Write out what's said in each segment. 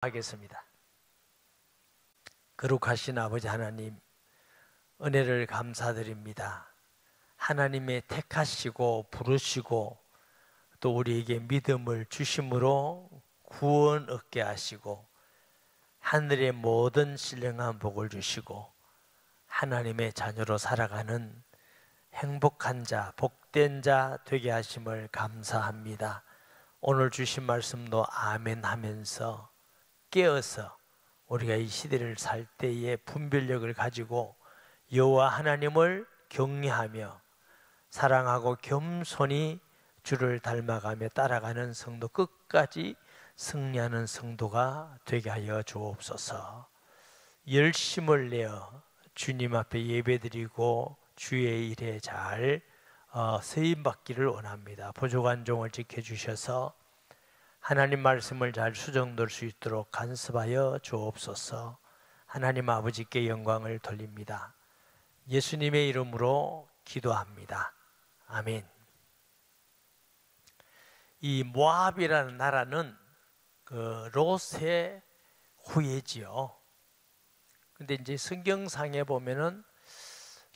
하겠습니다. 거룩하신 아버지 하나님, 은혜를 감사드립니다. 하나님의 택하시고 부르시고 또 우리에게 믿음을 주심으로 구원 얻게 하시고 하늘의 모든 신령한 복을 주시고 하나님의 자녀로 살아가는 행복한 자, 복된 자 되게 하심을 감사합니다. 오늘 주신 말씀도 아멘 하면서 깨어서 우리가 이 시대를 살 때에 분별력을 가지고 여호와 하나님을 경외하며 사랑하고 겸손히 주를 닮아가며 따라가는 성도, 끝까지 승리하는 성도가 되게 하여 주옵소서. 열심을 내어 주님 앞에 예배드리고 주의 일에 잘 쓰임받기를 원합니다. 부족한 종을 지켜주셔서 하나님 말씀을 잘 수정될 수 있도록 간섭하여 주옵소서. 하나님 아버지께 영광을 돌립니다. 예수님의 이름으로 기도합니다. 아멘. 이 모압이라는 나라는 그 롯의 후예지요. 근데 이제 성경상에 보면은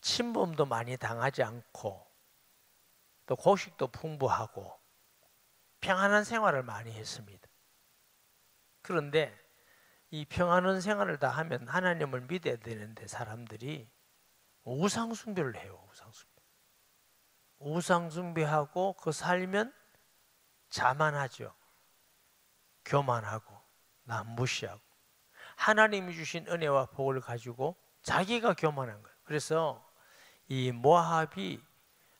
침범도 많이 당하지 않고 또 곡식도 풍부하고 평안한 생활을 많이 했습니다. 그런데 이 평안한 생활을 다 하면 하나님을 믿어야 되는데 사람들이 우상숭배를 해요. 우상숭배하고 그 살면 자만하죠. 교만하고 남 무시하고 하나님이 주신 은혜와 복을 가지고 자기가 교만한 거예요. 그래서 이 모압이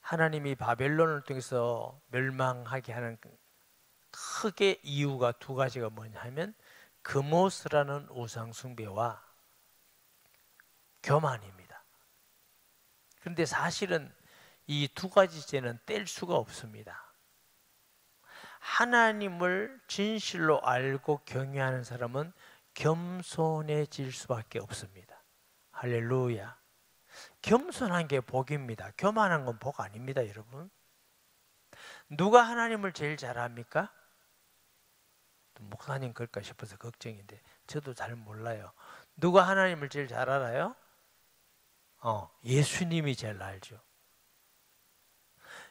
하나님이 바벨론을 통해서 멸망하게 하는 크게 이유가 두 가지가 뭐냐 하면 그모스라는 우상숭배와 교만입니다. 그런데 사실은 이 두 가지 죄는 뗄 수가 없습니다. 하나님을 진실로 알고 경외하는 사람은 겸손해질 수밖에 없습니다. 할렐루야. 겸손한 게 복입니다. 교만한 건 복 아닙니다, 여러분. 누가 하나님을 제일 잘합니까? 목사님 그럴까 싶어서 걱정인데 저도 잘 몰라요. 누가 하나님을 제일 잘 알아요? 예수님이 제일 알죠.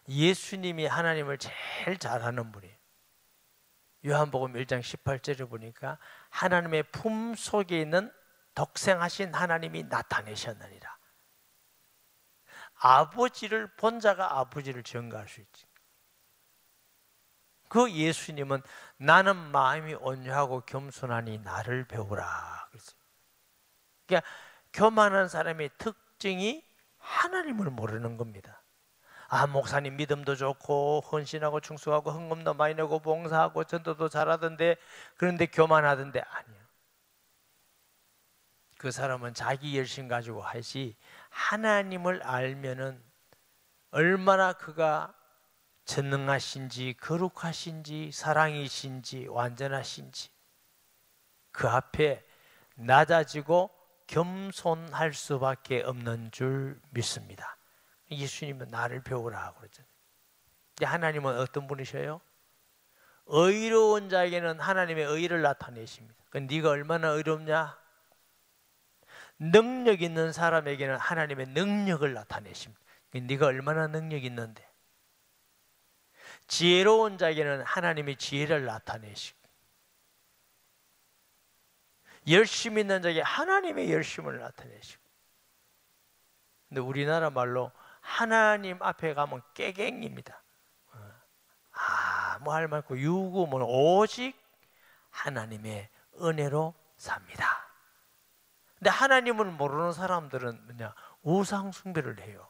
예수님이 하나님을 제일 잘하는 분이에요. 요한복음 1장 18절에 보니까 하나님의 품속에 있는 독생하신 하나님이 나타내셨느니라. 아버지를 본 자가 아버지를 증거할 수 있지. 그 예수님은 나는 마음이 온유하고 겸손하니 나를 배우라 그랬어요. 그러니까 교만한 사람의 특징이 하나님을 모르는 겁니다. 목사님 믿음도 좋고 헌신하고 충성하고 헌금도 많이 내고 봉사하고 전도도 잘하던데 그런데 교만하던데 아니요. 그 사람은 자기 열심 가지고 하지 하나님을 알면은 얼마나 그가 전능하신지 거룩하신지 사랑이신지 완전하신지 그 앞에 낮아지고 겸손할 수밖에 없는 줄 믿습니다. 예수님은 나를 배우라 하고 그러잖아요. 근데 하나님은 어떤 분이셔요? 의로운 자에게는 하나님의 의를 나타내십니다. 네가 얼마나 의롭냐? 능력 있는 사람에게는 하나님의 능력을 나타내십니다. 네가 얼마나 능력 있는데? 지혜로운 자에게는 하나님의 지혜를 나타내시고 열심 있는 자에게 하나님의 열심을 나타내시고 근데 우리나라 말로 하나님 앞에 가면 깨갱입니다. 뭐 할 말 없고 유구면 오직 하나님의 은혜로 삽니다. 근데 하나님을 모르는 사람들은 뭐냐? 우상 숭배를 해요.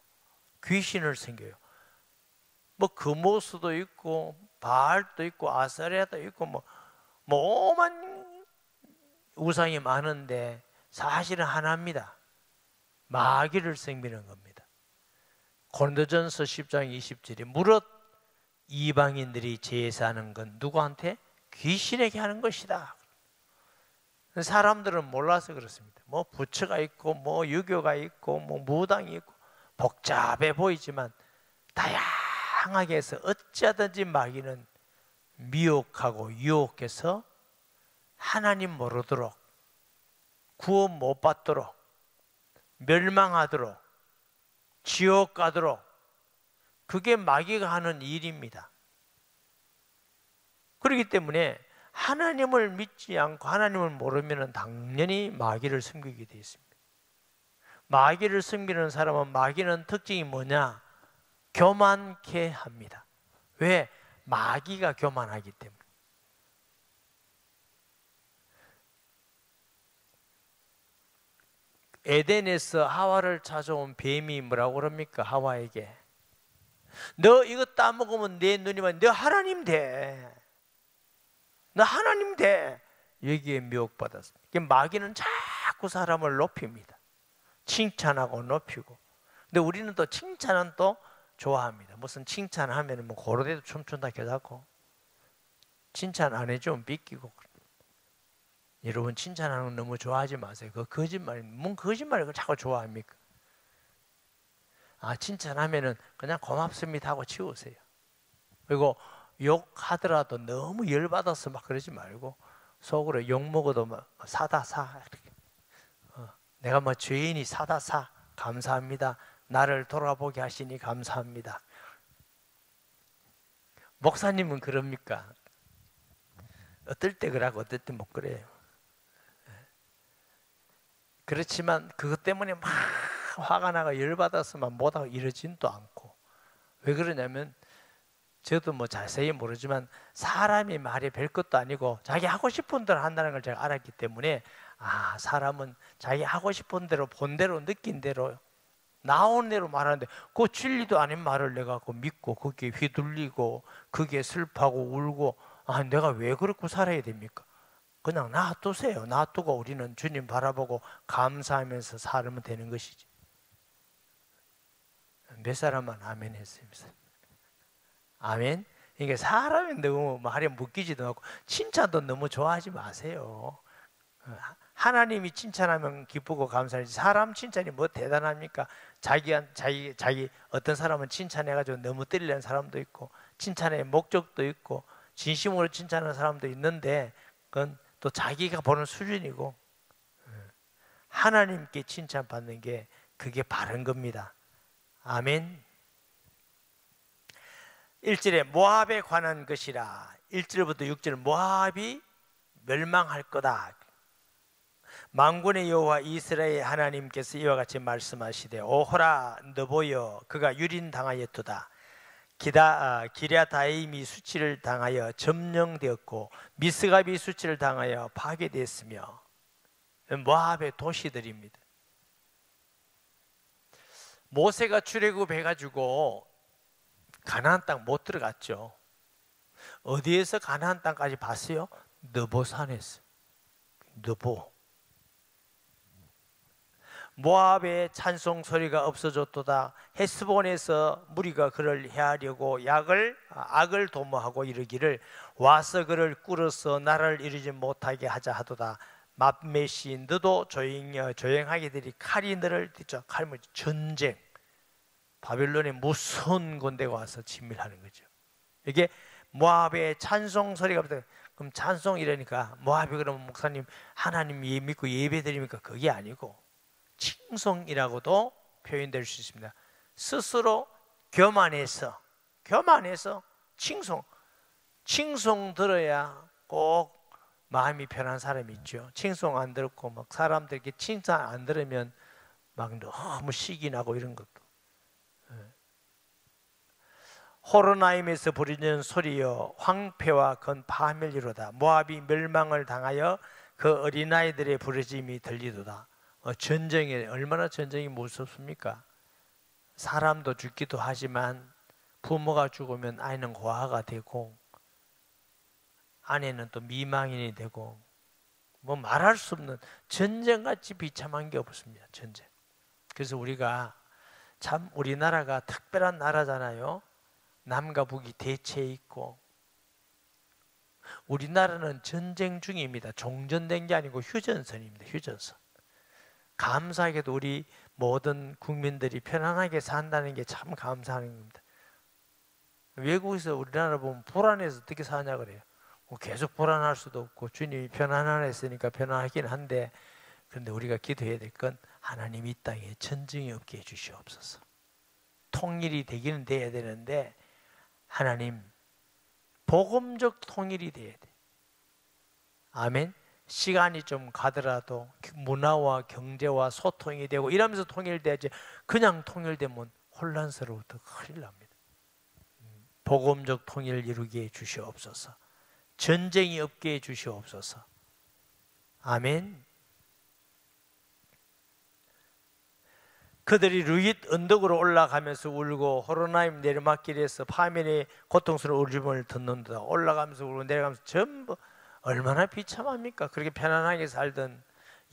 귀신을 섬겨요. 뭐 그모스도 있고 바알도 있고 아사레아도 있고 뭐 오만 우상이 많은데 사실은 하나입니다. 마귀를 섬기는 겁니다. 고린도전서 10장 20절에 무릇 이방인들이 제사하는 건 누구한테? 귀신에게 하는 것이다. 사람들은 몰라서 그렇습니다. 뭐 부처가 있고 뭐 유교가 있고 뭐 무당이 있고 복잡해 보이지만 다양하게 해서 어찌하든지 마귀는 미혹하고 유혹해서 하나님 모르도록, 구원 못 받도록, 멸망하도록, 지옥 가도록, 그게 마귀가 하는 일입니다. 그렇기 때문에 하나님을 믿지 않고 하나님을 모르면 당연히 마귀를 섬기게 되어 있습니다. 마귀를 섬기는 사람은, 마귀는 특징이 뭐냐? 교만케 합니다. 왜? 마귀가 교만하기 때문에. 에덴에서 하와를 찾아온 뱀이 뭐라고 그럽니까? 하와에게 너 이거 따먹으면 내 눈이 막 너 하나님 돼, 너 하나님 돼, 여기에 미혹받았습니다. 마귀는 자꾸 사람을 높입니다. 칭찬하고 높이고. 근데 우리는 또 칭찬은 또 좋아합니다. 무슨 칭찬하면 뭐 고로대도 춤춘다 해갖고, 칭찬 안 해주면 삐끼고. 여러분 칭찬하는 거 너무 좋아하지 마세요. 그거 거짓말입니다. 뭔 거짓말을 자꾸 좋아합니까? 칭찬하면은 그냥 고맙습니다 하고 치우세요. 그리고 욕하더라도 너무 열받아서 막 그러지 말고, 속으로 욕 먹어도 막 사다 사. 내가 뭐 죄인이 사다 사. 감사합니다. 나를 돌아보게 하시니 감사합니다. 목사님은 그럽니까? 어떨 때 그러고 어떨 때 못 그래요. 그렇지만 그것 때문에 막 화가 나가 열받아서 막 못하고 이러지도 않고. 왜 그러냐면, 저도 뭐 자세히 모르지만 사람이 말이 별 것도 아니고 자기 하고 싶은 대로 한다는 걸 제가 알았기 때문에, 사람은 자기 하고 싶은 대로, 본 대로, 느낀 대로, 나온 대로 말하는데, 그 진리도 아닌 말을 내가 믿고 거기에 휘둘리고 그게 슬퍼하고 울고, 내가 왜 그렇게 살아야 됩니까? 그냥 놔두세요. 놔두고 우리는 주님 바라보고 감사하면서 살면 되는 것이지. 몇 사람만 아멘 했습니다. 아멘. 이게 사람이 너무 말에 묶이지도 않고 칭찬도 너무 좋아하지 마세요. 하나님이 칭찬하면 기쁘고 감사하지, 사람 칭찬이 뭐 대단합니까? 자기 어떤 사람은 칭찬해가지고 너무 때리려는 사람도 있고, 칭찬의 목적도 있고, 진심으로 칭찬하는 사람도 있는데, 그건 또 자기가 보는 수준이고, 하나님께 칭찬받는 게 그게 바른 겁니다. 아멘. 1절에 모압에 관한 것이라. 1절부터 6절, 모압이 멸망할 거다. 만군의 여호와 이스라엘 하나님께서 이와 같이 말씀하시되, 오호라 너보여 그가 유린당하였도다. 기랴다임이 수치를 당하여 점령되었고 미스갑이 수치를 당하여 파괴되었으며. 모압의 도시들입니다. 모세가 출애굽해가지고 가나안 땅 못 들어갔죠. 어디에서 가나안 땅까지 봤어요? 느보산에서. 느보. 모압의 찬송 소리가 없어졌도다. 헤스본에서 무리가 그를 해하려고 악을 도모하고 이르기를, 와서 그를 꿇어서 나를 이루지 못하게 하자 하도다. 맙메시 너도 조용하게 되리. 칼이 너를 뒤쳐. 칼은 전쟁. 바벨론의 무서운 군대가 와서 진밀하는 거죠. 이게 모압의 찬송 소리가 없다. 그럼 찬송 이러니까 모압이 그러면 목사님 하나님 믿고 예배드립니까? 그게 아니고 칭송이라고도 표현될 수 있습니다. 스스로 교만해서 칭송 들어야 꼭 마음이 편한 사람이 있죠. 칭송 안 들었고 막 사람들에게 칭찬 안 들으면 막 너무 식이 나고 이런 것도. 호로나임에서 부르는 소리여 황폐와 건 파멸이로다. 모압이 멸망을 당하여 그 어린아이들의 부르짐이 들리도다. 전쟁에 얼마나 전쟁이 무섭습니까? 사람도 죽기도 하지만 부모가 죽으면 아이는 고아가 되고 아내는 또 미망인이 되고, 뭐 말할 수 없는 전쟁같이 비참한 게 없습니다. 전쟁. 그래서 우리가 참 우리나라가 특별한 나라잖아요. 남과 북이 대체 있고. 우리나라는 전쟁 중입니다. 종전된 게 아니고 휴전선입니다. 휴전선. 감사하게도 우리 모든 국민들이 편안하게 산다는 게 참 감사한 겁니다. 외국에서 우리나라 보면 불안해서 어떻게 사냐 그래요. 뭐 계속 불안할 수도 없고 주님이 편안하라 했으니까 편안하긴 한데, 그런데 우리가 기도해야 될 건 하나님 이 땅에 전쟁이 없게 해주시옵소서. 통일이 되기는 돼야 되는데 하나님 복음적 통일이 돼야 돼. 아멘. 시간이 좀 가더라도 문화와 경제와 소통이 되고 이러면서 통일돼야지, 그냥 통일되면 혼란스러워서 큰일 납니다. 복음적 통일을 이루게 해주시옵소서. 전쟁이 없게 해주시옵소서. 아멘. 그들이 루잇 언덕으로 올라가면서 울고 호로나임 내리막길에서 파면의 고통스러운 울음을 듣는다. 올라가면서 울고 내려가면서 전부 얼마나 비참합니까? 그렇게 편안하게 살던,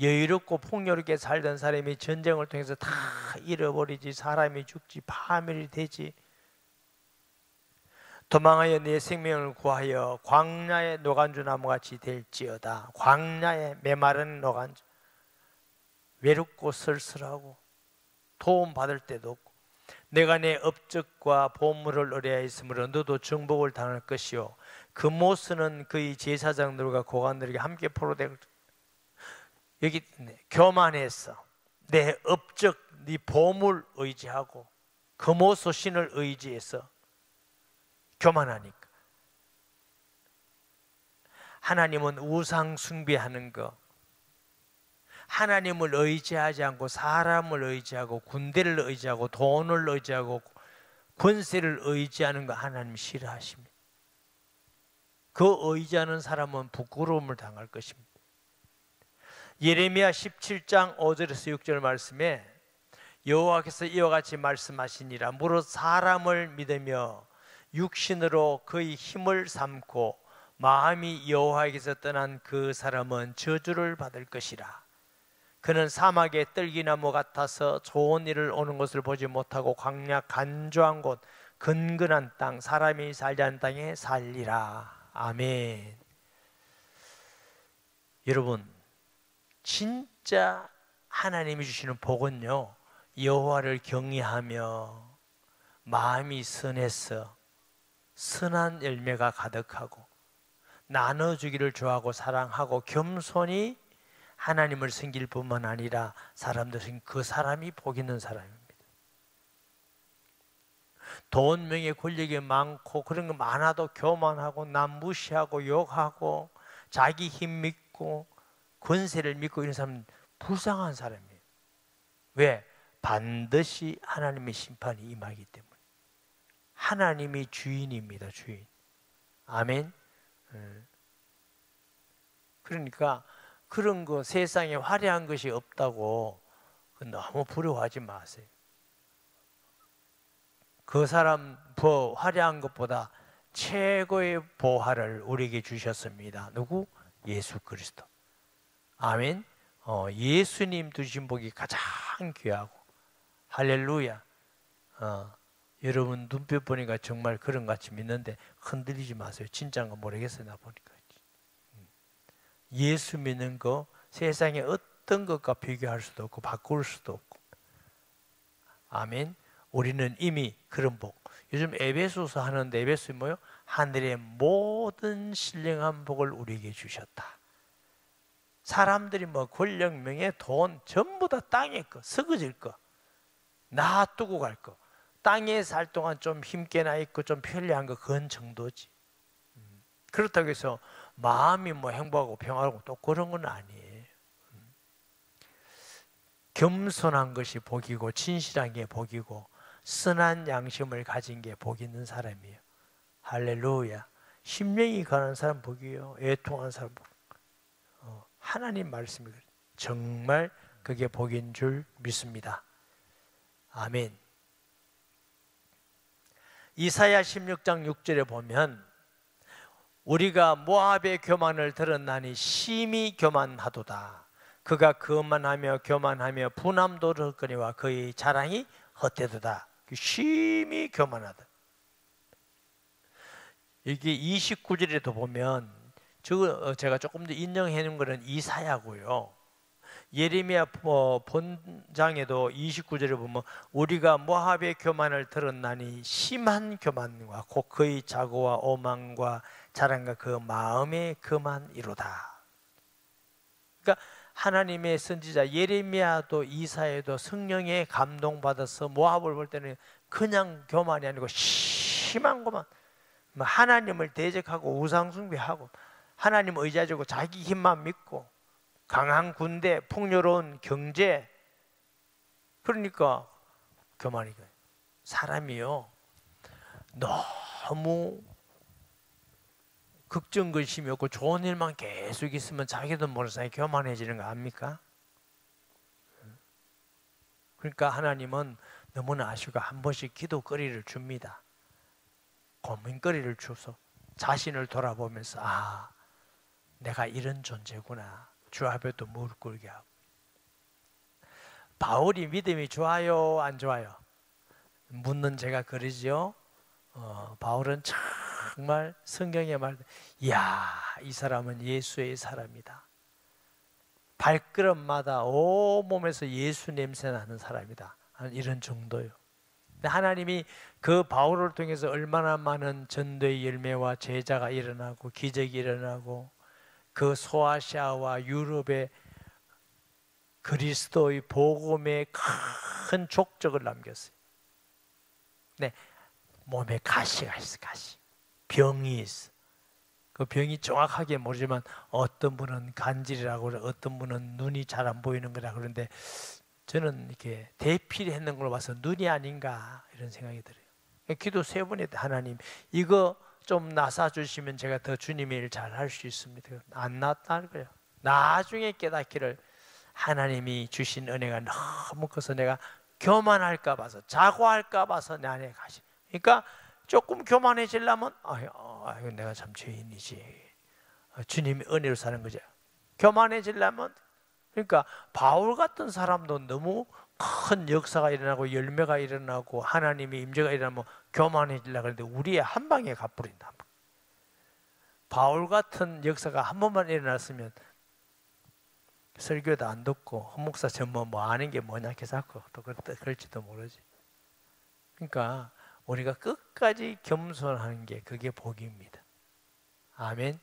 여유롭고 풍요롭게 살던 사람이 전쟁을 통해서 다 잃어버리지, 사람이 죽지, 파멸이 되지. 도망하여 내 생명을 구하여 광야의 노간주 나무같이 될지어다. 광야의 메마른 노간주, 외롭고 쓸쓸하고 도움 받을 때도 없고, 내가 내 업적과 보물을 의뢰하였으므로 너도 정복을 당할 것이요 금오스는 그의 제사장들과 고관들에게 함께 포로되고. 여기 교만해서 내 업적, 네 보물 의지하고 금오스 신을 의지해서 교만하니까. 하나님은 우상 숭배하는 거, 하나님을 의지하지 않고 사람을 의지하고 군대를 의지하고 돈을 의지하고 권세를 의지하는 거 하나님 싫어하십니다. 그 의지하는 사람은 부끄러움을 당할 것입니다. 예레미야 17장 5절에서 6절 말씀에 여호와께서 이와 같이 말씀하시니라. 무릇 사람을 믿으며 육신으로 그의 힘을 삼고 마음이 여호와에게서 떠난 그 사람은 저주를 받을 것이라. 그는 사막의 떨기나무 같아서 좋은 일을 오는 것을 보지 못하고 광야 간조한 곳 근근한 땅, 사람이 살지 않는 땅에 살리라. 아멘. 여러분, 진짜 하나님이 주시는 복은요, 여호와를 경외하며 마음이 선해서 선한 열매가 가득하고 나눠주기를 좋아하고 사랑하고 겸손히 하나님을 섬길 뿐만 아니라 사람들 섬긴 그 사람이 복 있는 사람입니다. 돈, 명예, 권력이 많고 그런 거 많아도 교만하고 남 무시하고 욕하고 자기 힘 믿고 권세를 믿고 이런 사람은 불쌍한 사람이에요. 왜? 반드시 하나님의 심판이 임하기 때문에. 하나님이 주인입니다. 주인. 아멘. 그러니까 그런 거 세상에 화려한 것이 없다고 너무 부러워하지 마세요. 그 사람 화려한 것보다 최고의 보화를 우리에게 주셨습니다. 누구? 예수 그리스도. 아멘. 예수님 주신 복이 가장 귀하고, 할렐루야. 여러분 눈빛 보니까 정말 그런 것 같이 믿는데 흔들리지 마세요. 진짜인가 모르겠어요. 나 보니까. 예수 믿는 거 세상에 어떤 것과 비교할 수도 없고 바꿀 수도 없고. 아멘. 우리는 이미 그런 복. 요즘 에베소서 하는데 에베소에 뭐요? 하늘의 모든 신령한 복을 우리에게 주셨다. 사람들이 뭐 권력, 명예, 돈 전부 다 땅의 거, 썩어질 거, 놔두고 갈 거. 땅에 살 동안 좀 힘께나 있고 좀 편리한 거, 그건 정도지. 그렇다고 해서 마음이 뭐 행복하고 평화롭고 또 그런 건 아니에요. 겸손한 것이 복이고 진실한 게 복이고 선한 양심을 가진 게 복 있는 사람이에요. 할렐루야. 심령이 가는 사람 복이에요. 애통하는 사람 복. 하나님 말씀이 정말 그게 복인 줄 믿습니다. 아멘. 이사야 16장 6절에 보면 우리가 모압의 교만을 들었나니 심히 교만하도다. 그가 거만하며 교만하며 분함도를 헛거니와 그의 자랑이 헛되도다. 심히 교만하다. 이게 29절에도 보면 제가 조금 더 인용해 놓은 거는 이사야고요. 예레미야 본장에도 29절에 보면 우리가 모압의 교만을 들었나니 심한 교만과 곧 그의 자고와 오만과 자랑과 그 마음에 그만이로다. 그러니까 하나님의 선지자 예레미야도 이사야도 성령에 감동받아서 모압을 볼 때는 그냥 교만이 아니고 심한 것만, 하나님을 대적하고 우상숭배하고 하나님 의지하고 자기 힘만 믿고 강한 군대, 풍요로운 경제, 그러니까 교만이. 사람이요 너무 걱정근심이 없고 좋은 일만 계속 있으면 자기도 모르는 사이에 교만해지는 거 압니까? 그러니까 하나님은 너무나 아시고 한 번씩 기도거리를 줍니다. 고민거리를 줘서 자신을 돌아보면서 아, 내가 이런 존재구나. 주 앞에도 무릎 꿇게 하고. 바울이 믿음이 좋아요 안 좋아요? 묻는 제가 그러지요. 바울은 정말 성경에 말돼, 이야, 이 사람은 예수의 사람이다. 발걸음마다 온몸에서 예수 냄새 나는 사람이다. 이런 정도요. 근데 하나님이 그 바울을 통해서 얼마나 많은 전도의 열매와 제자가 일어나고 기적이 일어나고 그 소아시아와 유럽의 그리스도의 복음의 큰 족적을 남겼어요. 네, 몸에 가시가 있어, 가시. 병이 있어. 그 병이 정확하게 모르지만 어떤 분은 간질이라고 그래, 어떤 분은 눈이 잘 안 보이는 거라 그러는데 저는 이렇게 대피를 했는 걸 봐서 눈이 아닌가 이런 생각이 들어요. 기도 3번 했다. 하나님, 이거 좀 나사 주시면 제가 더 주님의 일 잘 할 수 있습니다. 안 나왔다는 거예요. 나중에 깨닫기를 하나님이 주신 은혜가 너무 커서 내가 교만할까 봐서, 자고할까 봐서 내 안에 가시. 그러니까 조금 교만해지려면 아유, 내가 참 죄인이지. 주님의 은혜로 사는 거죠. 교만해지려면, 그러니까 바울 같은 사람도 너무 큰 역사가 일어나고 열매가 일어나고 하나님의 임재가 일어나면 교만해지려고 하는데 우리의 한 방에 갚버린다. 바울 같은 역사가 한 번만 일어났으면 설교도 안 듣고 헌목사 전문 뭐 아는 게 뭐냐 해서 또 그럴지도 모르지. 그러니까 우리가 끝까지 겸손하는 게 그게 복입니다. 아멘.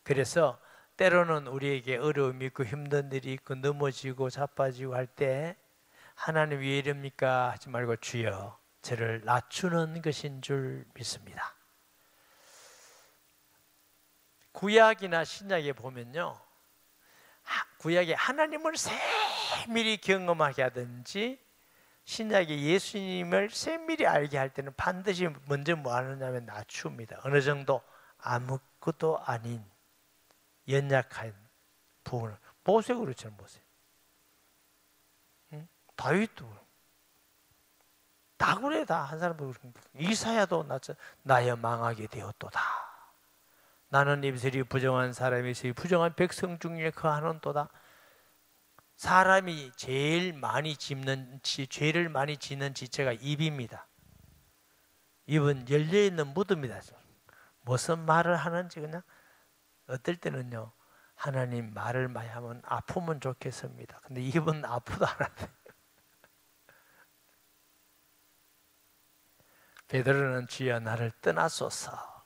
그래서 때로는 우리에게 어려움이 있고 힘든 일이 있고 넘어지고 자빠지고 할 때 하나님 왜 이럽니까 하지 말고 주여 저를 낮추는 것인 줄 믿습니다. 구약이나 신약에 보면요, 구약에 하나님을 세밀히 경험하게 하든지 신약에 예수님을 세밀히 알게 할 때는 반드시 먼저 뭐 하느냐면 낮춥니다. 어느 정도 아무것도 아닌 연약한 부분을. 모세 그렇잖아요. 모세. 응? 다윗도 다 그래. 다 한 사람도 이사야도 나여 망하게 되었도다. 나는 입술이 부정한 사람이 있으니 부정한 백성 중에 거하는도다. 사람이 제일 많이 짓는 죄를 많이 짓는 지체가 입입니다. 입은 열려있는 무드입니다. 무슨 말을 하는지 그냥 어떨 때는요, 하나님 말을 많이 하면 아프면 좋겠습니다. 근데 입은 아프도 안 하네. 베드로는 주여 나를 떠나소서.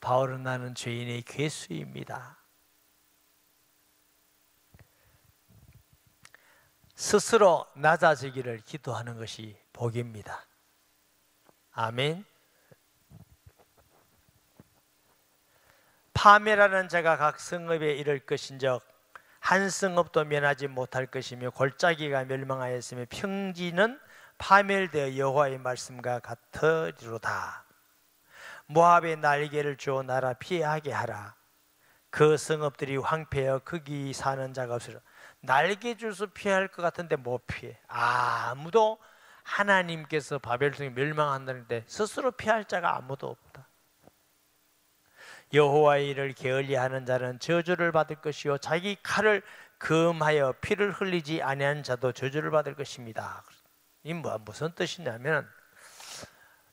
바울은 나는 죄인의 괴수입니다. 스스로 낮아지기를 기도하는 것이 복입니다. 아멘. 파멸하는 자가 각 성읍에 이를 것인즉 한 성읍도 면하지 못할 것이며 골짜기가 멸망하였으며 평지는 파멸되어 여호와의 말씀과 같으리로다. 모압의 날개를 주어 나라 피하게 하라. 그 성읍들이 황폐하여 거기 사는 자가 없으리라. 날개 주서 피할 것 같은데 못 피해. 아무도 하나님께서 바벨론이 멸망한다는데 스스로 피할 자가 아무도 없다. 여호와의 일을 게을리하는 자는 저주를 받을 것이요 자기 칼을 금하여 피를 흘리지 아니한 자도 저주를 받을 것입니다. 이 무슨 뜻이냐면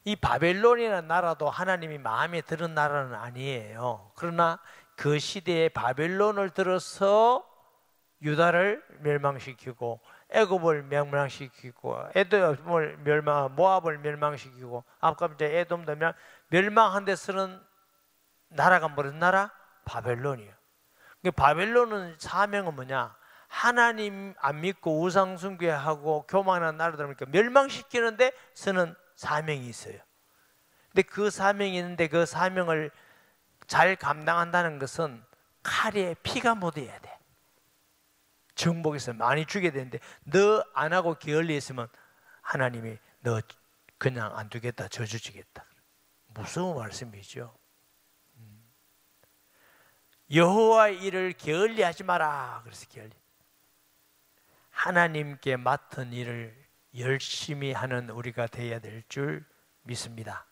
이 바벨론이라는 나라도 하나님이 마음에 드는 나라는 아니에요. 그러나 그 시대에 바벨론을 들어서 유다를 멸망시키고 애굽을 멸망시키고 모압을 멸망시키고 아까 이제 에돔도 멸망한 데서는 나라가 무슨 나라? 바벨론이에요. 바벨론은 사명은 뭐냐? 하나님 안 믿고 우상 숭배하고 교만한 나라들이니까 멸망시키는데 쓰는 사명이 있어요. 근데 그 사명이 있는데 그 사명을 잘 감당한다는 것은 칼에 피가 묻어야 돼. 정복에서 많이 주게 되는데 너 안 하고 게을리 했으면 하나님이 너 그냥 안 두겠다, 저주 주겠다. 무서운 말씀이죠. 여호와의 일을 게을리 하지 마라. 그래서 게을리. 하나님께 맡은 일을 열심히 하는 우리가 되어야 될 줄 믿습니다.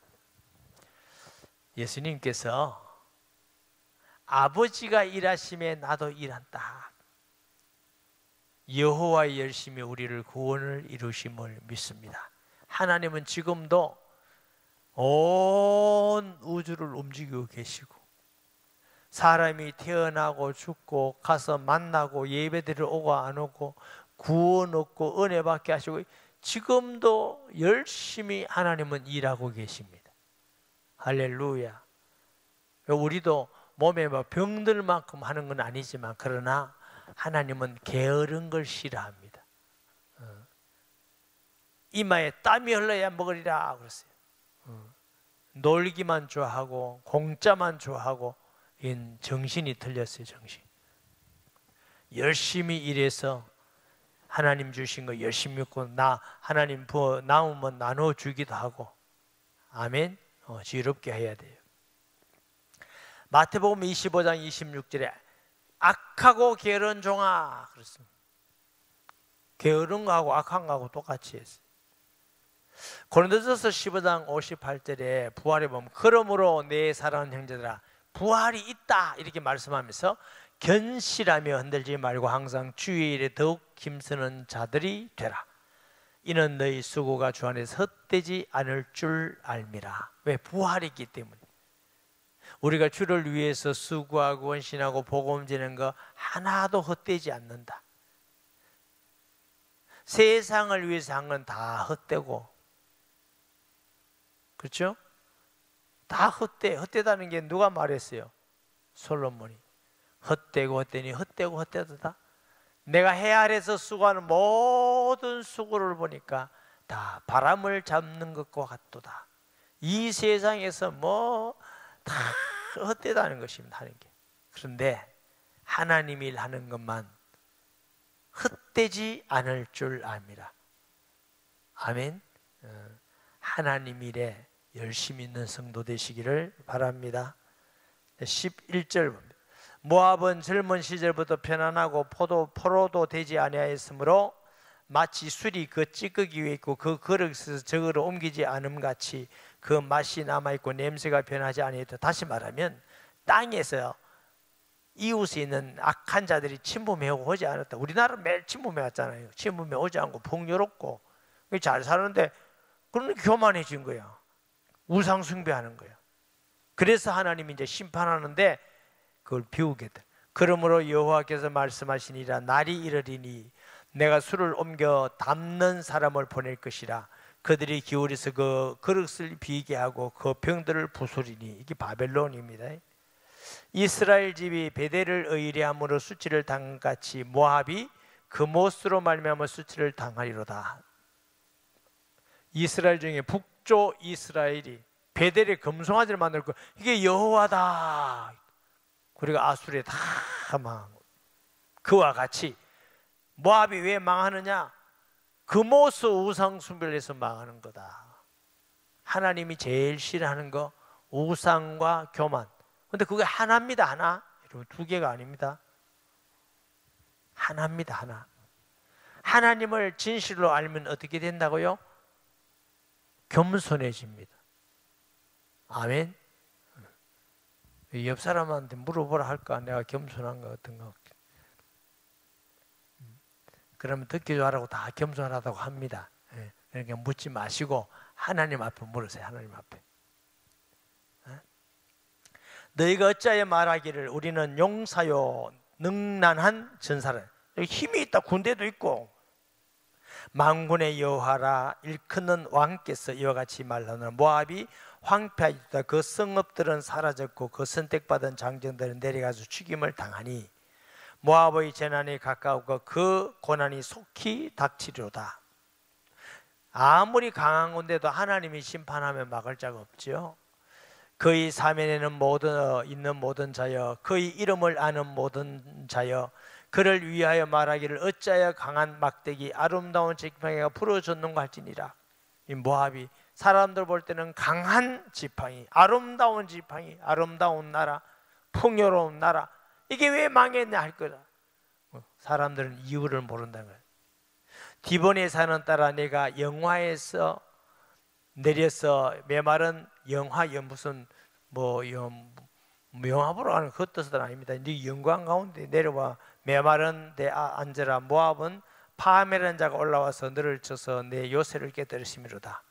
예수님께서 아버지가 일하심에 나도 일한다. 여호와의 열심히 우리를 구원을 이루심을 믿습니다. 하나님은 지금도 온 우주를 움직이고 계시고 사람이 태어나고 죽고 가서 만나고 예배드리러 오고 안 오고 구원 얻고 은혜 받게 하시고 지금도 열심히 하나님은 일하고 계십니다. 할렐루야. 우리도 몸에 병들 만큼 하는 건 아니지만 그러나 하나님은 게으른 걸 싫어합니다. 이마에 땀이 흘러야 먹으리라 그랬어요. 놀기만 좋아하고 공짜만 좋아하고 정신이 틀렸어요. 정신. 열심히 일해서 하나님 주신 거 열심히 먹고 하나님 남으면 나눠주기도 하고 아멘. 지혜롭게 해야 돼요. 마태복음 25장 26절에 악하고 게으른 종아 그렇습니다. 게으른 거하고 악한 거하고 똑같이 했어요. 고린도전서 15장 58절에 부활에 보면 그러므로 내 사랑하는 형제들아 부활이 있다 이렇게 말씀하면서 견실하며 흔들지 말고 항상 주의 일에 더욱 힘쓰는 자들이 되라. 이는 너희 수고가 주 안에서 헛되지 않을 줄 알미라. 왜? 부활이 있기 때문에. 우리가 주를 위해서 수고하고 헌신하고 복음 전하는 거 하나도 헛되지 않는다. 세상을 위해서 한 건 다 헛되고 그렇죠? 다 헛되다는 게 누가 말했어요? 솔로몬이. 헛되고 헛되니 헛되고 헛되다. 내가 해 아래서 수고하는 모든 수고를 보니까 다 바람을 잡는 것과 같도다. 이 세상에서 다 헛되다는 것입니다. 하는 게. 그런데 하나님 일 하는 것만 헛되지 않을 줄 압니다. 아멘. 하나님 일에 열심히 있는 성도 되시기를 바랍니다. 11절 봅니다. 모압은 젊은 시절부터 편안하고 포로도 되지 아니하였으므로 마치 술이 그 찌꺼기 위에 있고 그 그릇에서 저그로 옮기지 않음 같이 그 맛이 남아있고 냄새가 변하지 아니했다. 다시 말하면 땅에서 이웃에 있는 악한 자들이 침범해 오지 않았다. 우리나라 매일 침범해 왔잖아요. 침범해 오지 않고 풍요롭고 잘 사는데 그런 교만해진 거야. 우상 숭배하는 거야. 그래서 하나님이 이제 심판하는데 그걸 비우겠다. 그러므로 여호와께서 말씀하시니라 날이 이르리니 내가 술을 옮겨 담는 사람을 보낼 것이라. 그들이 기울여서 그 그릇을 비게 하고 그 병들을 부수리니. 이게 바벨론입니다. 이스라엘 집이 베델을 의뢰함으로 수치를 당한 같이 모압이 그못으로 말미암아 수치를 당하리로다. 이스라엘 중에 북쪽 이스라엘이 베델에 금송아지를 만들고 이게 여호와다. 그리고 아수르에 다 망한 거. 그와 같이 모압이 왜 망하느냐? 그모스 우상 숭배를 해서 망하는 거다. 하나님이 제일 싫어하는 거 우상과 교만. 근데 그게 하나입니다. 하나. 여러분 두 개가 아닙니다. 하나입니다. 하나. 하나님을 진실로 알면 어떻게 된다고요? 겸손해집니다. 아멘. 옆 사람한테 물어보라 할까? 내가 겸손한가 어떤가? 그러면 듣기 좋아라고 다 겸손하다고 합니다. 그러니까 묻지 마시고 하나님 앞에 물으세요. 하나님 앞에. 너희가 어찌하여 말하기를 우리는 용사요 능란한 전사라. 여기 힘이 있다. 군대도 있고. 만군의 여호와라 일컫는 왕께서 이와 같이 말하노라. 모압이 황폐하였다. 그 성읍들은 사라졌고 그 선택받은 장정들은 내려가서 죽임을 당하니 모압의 재난이 가까우고 그 고난이 속히 닥치리로다. 아무리 강한 건데도 하나님이 심판하면 막을 자가 없지요. 그의 사면에는 있는 모든 자여, 그의 이름을 아는 모든 자여, 그를 위하여 말하기를 어찌하여 강한 막대기 아름다운 지팡이가 부러졌는가 할지니라. 이 모압이 사람들 볼 때는 강한 지팡이, 아름다운 지팡이, 아름다운 나라, 풍요로운 나라, 이게 왜 망했냐 할 거다. 사람들은 이유를 모른다는 거예요. 디본에 사는 딸아, 내가 영화에서 내려서 메마른 영화 무슨 영화보러 가는 그 뜻은 아닙니다. 네 영광 가운데 내려와 메마른 데 앉으라. 모압은 파메라는 자가 올라와서 너를 쳐서 내 요새를 깨뜨리심이로다.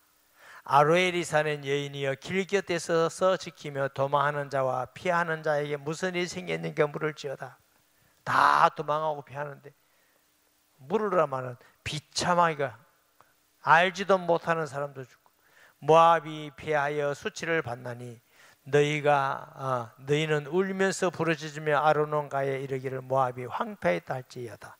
아로엘이 사는 여인이여 길 곁에 서서 지키며 도망하는 자와 피하는 자에게 무슨 일이 생겼는가 물을지어다. 다 도망하고 피하는데 물으라 말은 비참하기가 알지도 못하는 사람도 죽고 모압이 피하여 수치를 받나니 너희는 울면서 부르짖으며 아르논가에 이르기를 모압이 황폐했다 할지어다.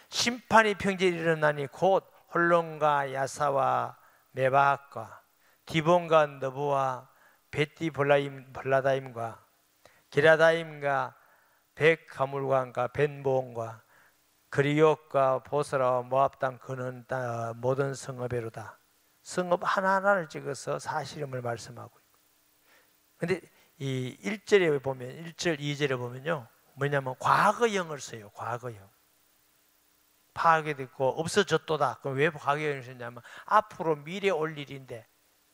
심판이 평지에 일어나니 곧 홀론과 야사와 메바학과 디본과 너브와 베티블라다임과 기라다임과 백가물관과 벤보온과 그리옥과 보스라와 모압 땅 그는 모든 성읍에로다. 성읍 하나하나를 찍어서 사실임을 말씀하고 있고. 근데 이 1절에 보면 1절 2절에 보면요 뭐냐면 과거형을 써요. 과거형. 파괴됐고 없어졌도다. 그럼 왜 과거형을 썼냐면 앞으로 미래 올 일인데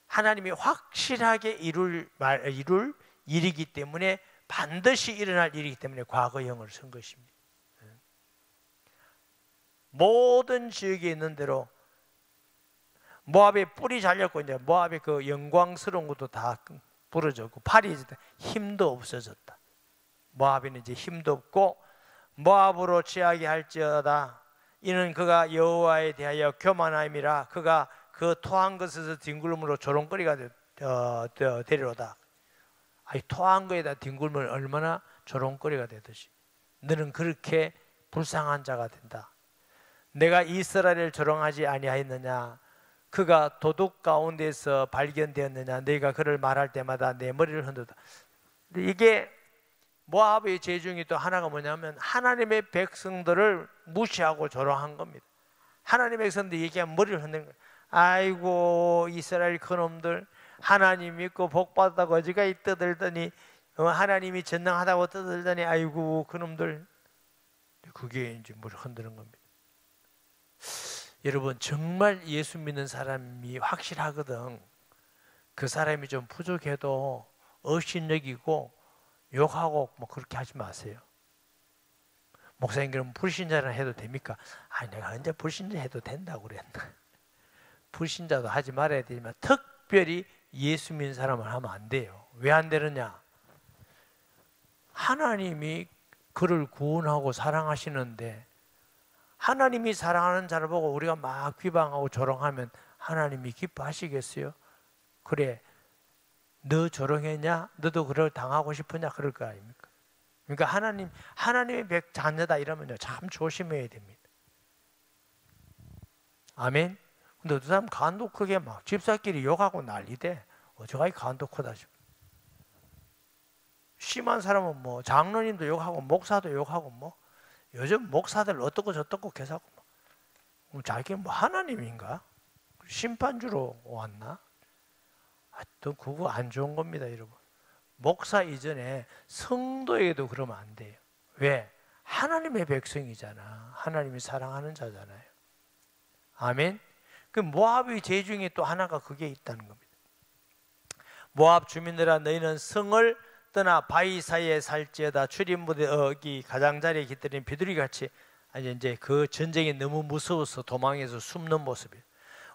하나님이 확실하게 이룰 일이기 때문에 반드시 일어날 일이기 때문에 과거형을 쓴 것입니다. 모든 지역에 있는 대로 모압의 뿔이 잘렸고 이제 모압의 그 영광스러운 것도 다 부러졌고 팔이 힘도 없어졌다. 모압에는 이제 힘도 없고 모압으로 취하게 할지어다. 이는 그가 여호와에 대하여 교만함이라. 그가 그 토한 것에서 뒹굴음으로 조롱거리가 되리로다. 아니 토한 거에다 뒹굴면 얼마나 조롱거리가 되듯이 너는 그렇게 불쌍한 자가 된다. 내가 이스라엘을 조롱하지 아니하였느냐? 그가 도둑 가운데서 발견되었느냐? 내가 그를 말할 때마다 내 머리를 흔들다. 이게 모압의 죄 중에 또 하나가 뭐냐면 하나님의 백성들을 무시하고 조롱한 겁니다. 하나님의 백성들이 얘기하면 머리를 흔드는 거예요. 아이고 이스라엘 그놈들 하나님 믿고 복받았다고 어지간히 떠들더니 하나님이 전능하다고 떠들더니 아이고 그놈들. 그게 이제 머리를 흔드는 겁니다. 여러분 정말 예수 믿는 사람이 확실하거든. 그 사람이 좀 부족해도 업신여기고 욕하고 뭐 그렇게 하지 마세요. 목사님 그럼 불신자는 해도 됩니까? 아니 내가 언제 불신자 해도 된다고 그랬나. 불신자도 하지 말아야 되지만 특별히 예수 믿는 사람을 하면 안 돼요. 왜 안 되느냐? 하나님이 그를 구원하고 사랑하시는데 하나님이 사랑하는 자를 보고 우리가 막 비방하고 조롱하면 하나님이 기뻐하시겠어요? 그래 너 조롱했냐? 너도 그걸 당하고 싶으냐? 그럴 거 아닙니까? 그러니까 하나님의 자녀다 이러면요 참 조심해야 됩니다. 아멘. 근데 어떤 사람 간도 크게 막 집사끼리 욕하고 난리대. 어쩌가이 간도 크다 싶어. 심한 사람은 뭐 장로님도 욕하고 목사도 욕하고 뭐 요즘 목사들 어떻고 저떻고 계속 자기는 뭐 하나님인가? 심판주로 왔나? 하여튼 그거 안 좋은 겁니다, 여러분. 목사 이전에 성도에게도 그러면 안 돼요. 왜? 하나님의 백성이잖아. 하나님이 사랑하는 자잖아요. 아멘. 그 모압의 죄 중에 또 하나가 그게 있다는 겁니다. 모압 주민들아 너희는 성을 떠나 바위 사이에 살지어다. 출입문의 어기 가장자리에 깃들인 비둘기같이. 아니 이제 그 전쟁이 너무 무서워서 도망해서 숨는 모습이에요.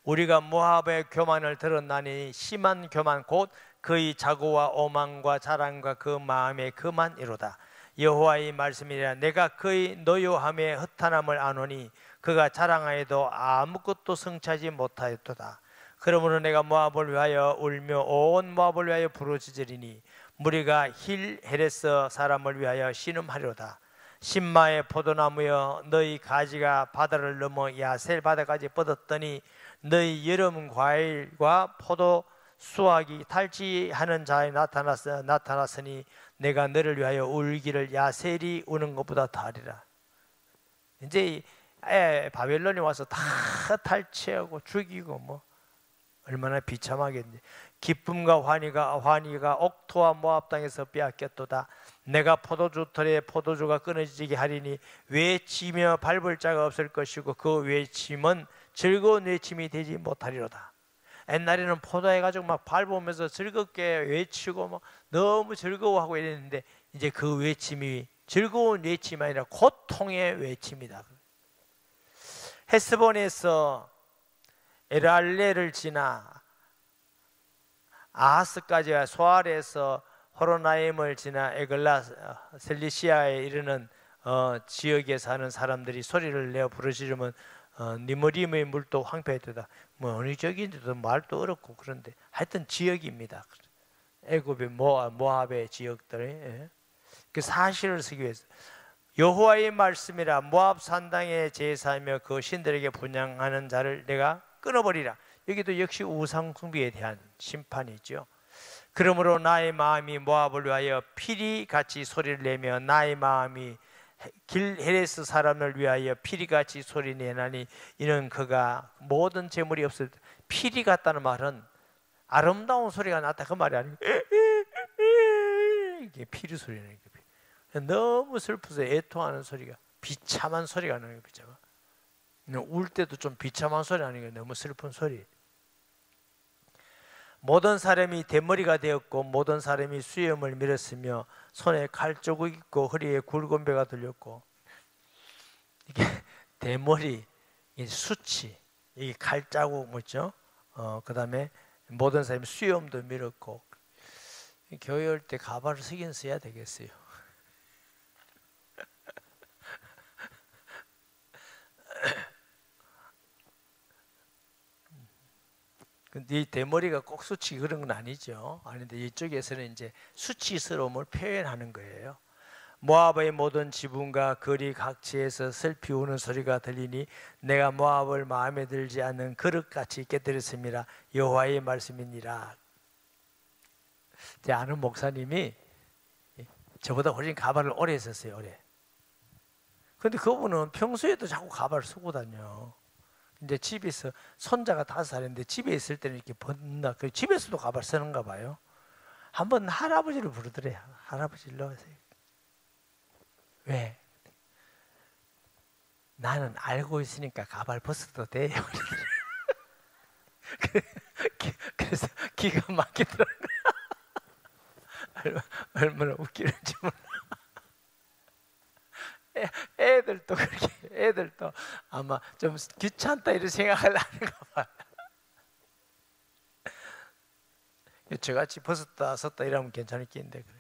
우리가 모압의 교만을 들었나니 심한 교만 곧 그의 자고와 오만과 자랑과 그 마음의 그만이로다. 여호와의 말씀이라. 내가 그의 노요함에 허탄함을 아노니 그가 자랑하여도 아무것도 성취하지 못하였도다. 그러므로 내가 모압을 위하여 울며 온 모압을 위하여 부르짖으리니 무리가 힐 헤레스 사람을 위하여 신음하리로다. 신마의 포도나무여 너희 가지가 바다를 넘어 야셀 바다까지 뻗었더니 너희 여름 과일과 포도 수확이 탈취하는 자에 나타났으니 내가 너를 위하여 울기를 야셀이 우는 것보다 더하리라. 이제 바벨론이 와서 다 탈취하고 죽이고 뭐 얼마나 비참하겠니. 기쁨과 환희가 옥토와 모압 땅에서 빼앗겼도다. 내가 포도주 털에 포도주가 끊어지게 하리니 외치며 밟을 자가 없을 것이고 그 외침은 즐거운 외침이 되지 못하리로다. 옛날에는 포도해가지고 막 밟으면서 즐겁게 외치고 뭐 너무 즐거워하고 이랬는데 이제 그 외침이 즐거운 외침이 아니라 고통의 외침이다. 헤스본에서 에랄레를 지나 아하스까지와 소알에서 호로나임을 지나 에글라 셀리시아에 이르는 지역에 사는 사람들이 소리를 내어 부르짖으면 니무림의 물도 황폐했다. 뭐 어느 지역인지도 말도 어렵고 그런데 하여튼 지역입니다. 애굽의 모압의 지역들. 그 사실을 쓰기 위해서 여호와의 말씀이라 모압 산당의 제사하며 그 신들에게 분향하는 자를 내가 끊어버리라. 여기도 역시 우상 숭배에 대한 심판이죠. 그러므로 나의 마음이 모압을 위하여 피리같이 소리를 내며 나의 마음이 길 헤레스 사람을 위하여 피리같이 소리내나니 이는 그가 모든 재물이 없을 때 피리 같다는 말은 아름다운 소리가 났다 그 말이 아니고 이게 피리 소리는 너무 슬퍼서 애통하는 소리가 비참한 소리가 나는 거죠. 울 때도 좀 비참한 소리 아니고 너무 슬픈 소리. 모든 사람이 대머리가 되었고 모든 사람이 수염을 밀었으며 손에 칼자국 있고 허리에 굵은 배가 들렸고 이게 대머리, 수치, 이 칼자국 뭐죠? 그 다음에 모든 사람이 수염도 밀었고 교회 올 때 가발을 쓰긴 써야 되겠어요. 근데 이 대머리가 꼭 수치 그런 건 아니죠. 아닌데 이쪽에서는 이제 수치스러움을 표현하는 거예요. 모압의 모든 지붕과 거리 각지에서 슬피 우는 소리가 들리니 내가 모압을 마음에 들지 않는 그릇같이 깨뜨렸습니다. 여호와의 말씀이니라. 제 아는 목사님이 저보다 훨씬 가발을 오래 했었어요. 오래. 근데 그분은 평소에도 자꾸 가발을 쓰고 다녀. 이제 집에서 손자가 5살인데 집에 있을 때는 이렇게 벗나 그 집에서도 가발 쓰는가 봐요. 한번 할아버지를 부르더래요. 할아버지 일로 오세요. 왜? 나는 알고 있으니까 가발 벗어도 돼요. 그래서 기가 막히더라고요. 얼마나 웃기는지 몰라. 애들도 그렇게 애들도 아마 좀 귀찮다 이런 생각을 하는가 봐요. 저같이 벗었다 썼다 이러면 괜찮을긴데 그래.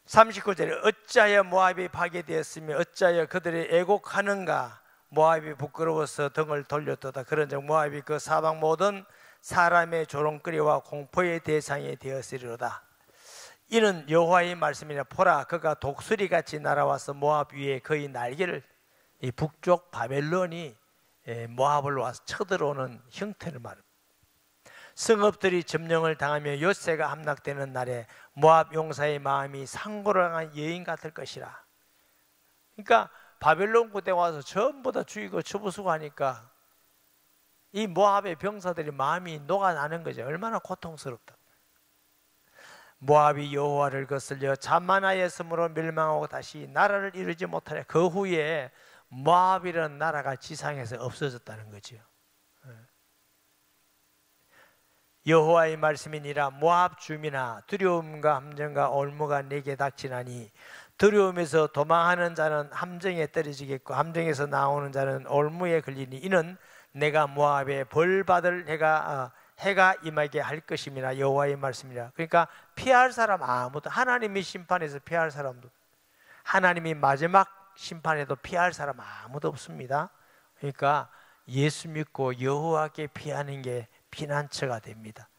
(39절에) 어찌하여 모압이 파괴되었으며 어찌하여 그들이 애곡하는가. 모압이 부끄러워서 등을 돌렸도다. 그런즉 모압이 그 사방 모든 사람의 조롱거리와 공포의 대상이 되었으리로다. 이는 여호와의 말씀이라. 보라 그가 독수리같이 날아와서 모압 위에 그의 날개를 이 북쪽 바벨론이 모압을 와서 쳐들어오는 형태를 말합니다. 성읍들이 점령을 당하며 엿새가 함락되는 날에 모압 용사의 마음이 상고를 향한 여인 같을 것이라. 그러니까 바벨론 군대 와서 전부 다 죽이고 처부수고 하니까 이 모압의 병사들이 마음이 녹아나는 거죠. 얼마나 고통스럽다. 모압이 여호와를 거슬려 자만하였으므로 멸망하고 다시 나라를 이루지 못하려. 그 후에 모압이라는 나라가 지상에서 없어졌다는 거죠. 여호와의 말씀이니라. 모압 주민아 두려움과 함정과 올무가 내게 닥치나니 두려움에서 도망하는 자는 함정에 떨어지겠고 함정에서 나오는 자는 올무에 걸리니 이는 내가 모압에 벌받을 해가 임하게 할 것임이라. 여호와의 말씀이라. 그러니까 피할 사람 아무도, 하나님이 심판에서 피할 사람도, 하나님이 마지막 심판에도 피할 사람 아무도 없습니다. 그러니까 예수 믿고 여호와께 피하는 게 피난처가 됩니다.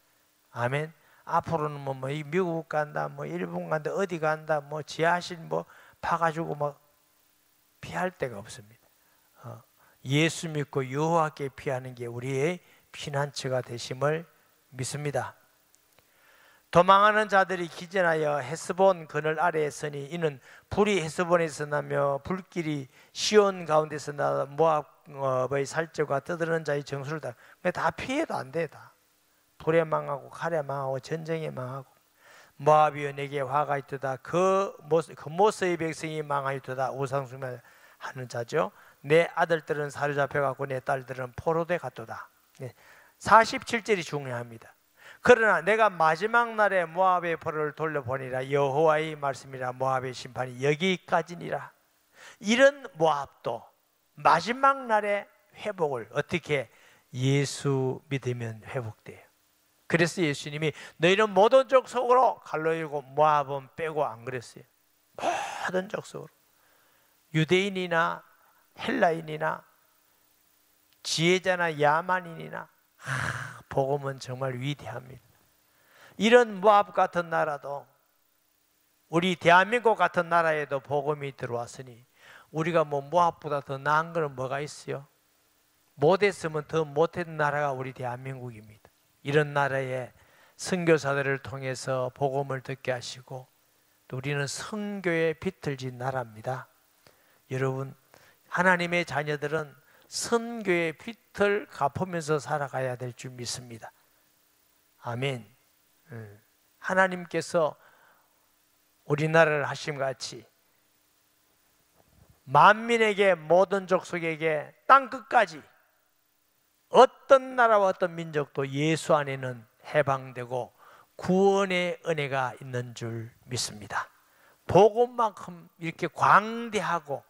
아멘. 앞으로는 뭐 미국 간다, 뭐 일본 간다, 어디 간다, 뭐 지하실 뭐 파가지고 뭐 피할 데가 없습니다. 예수 믿고 여호와께 피하는 게 우리의 피난처가 되심을 믿습니다. 도망하는 자들이 기전하여 헤스본 그늘 아래에 서니 이는 불이 헤스본에서 나며 불길이 시온 가운데서 나 모압의 살쪄가 떠드는 자의 정수를 다 피해도 안 돼. 다 불에 망하고 칼에 망하고 전쟁에 망하고 모압이여 내게 화가 있도다. 그 모세의 백성이 망하였도다. 우상숭배 하는 자죠. 내 아들들은 사로잡혀갖고 내 딸들은 포로돼 갔도다. 47절이 중요합니다. 그러나 내가 마지막 날에 모압의 포로를 돌려보니라. 여호와의 말씀이라. 모압의 심판이 여기까지니라. 이런 모압도 마지막 날에 회복을 어떻게 예수 믿으면 회복돼요. 그래서 예수님이 너희는 모든 족속으로 갈로 이고 모압은 빼고 안 그랬어요. 모든 족속으로 유대인이나 헬라인이나 지혜자나 야만인이나 복음은 정말 위대합니다. 이런 모압 같은 나라도 우리 대한민국 같은 나라에도 복음이 들어왔으니 우리가 뭐 모압보다 더 나은 건 뭐가 있어요? 못했으면 더 못했던 나라가 우리 대한민국입니다. 이런 나라에 선교사들을 통해서 복음을 듣게 하시고 또 우리는 선교의 비틀진 나라입니다. 여러분, 하나님의 자녀들은 선교의 빛을 갚으면서 살아가야 될 줄 믿습니다. 아멘. 하나님께서 우리나라를 하심같이 만민에게 모든 족속에게 땅끝까지 어떤 나라와 어떤 민족도 예수 안에는 해방되고 구원의 은혜가 있는 줄 믿습니다. 복음만큼 이렇게 광대하고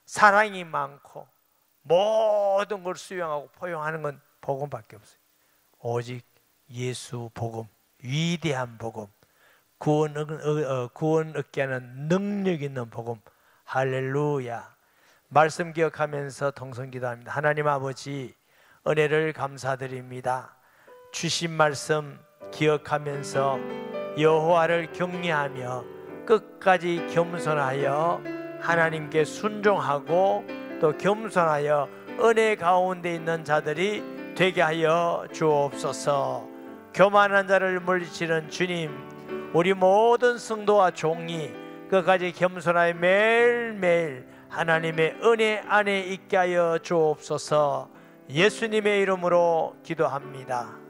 사랑이 많고 모든 걸 수용하고 포용하는 건 복음밖에 없어요. 오직 예수 복음, 위대한 복음, 구원 얻게 하는 능력 있는 복음. 할렐루야. 말씀 기억하면서 통성기도합니다. 하나님 아버지, 은혜를 감사드립니다. 주신 말씀 기억하면서 여호와를 경외하며 끝까지 겸손하여 하나님께 순종하고 또 겸손하여 은혜 가운데 있는 자들이 되게 하여 주옵소서. 교만한 자를 물리치는 주님, 우리 모든 성도와 종이 끝까지 겸손하여 매일매일 하나님의 은혜 안에 있게 하여 주옵소서. 예수님의 이름으로 기도합니다.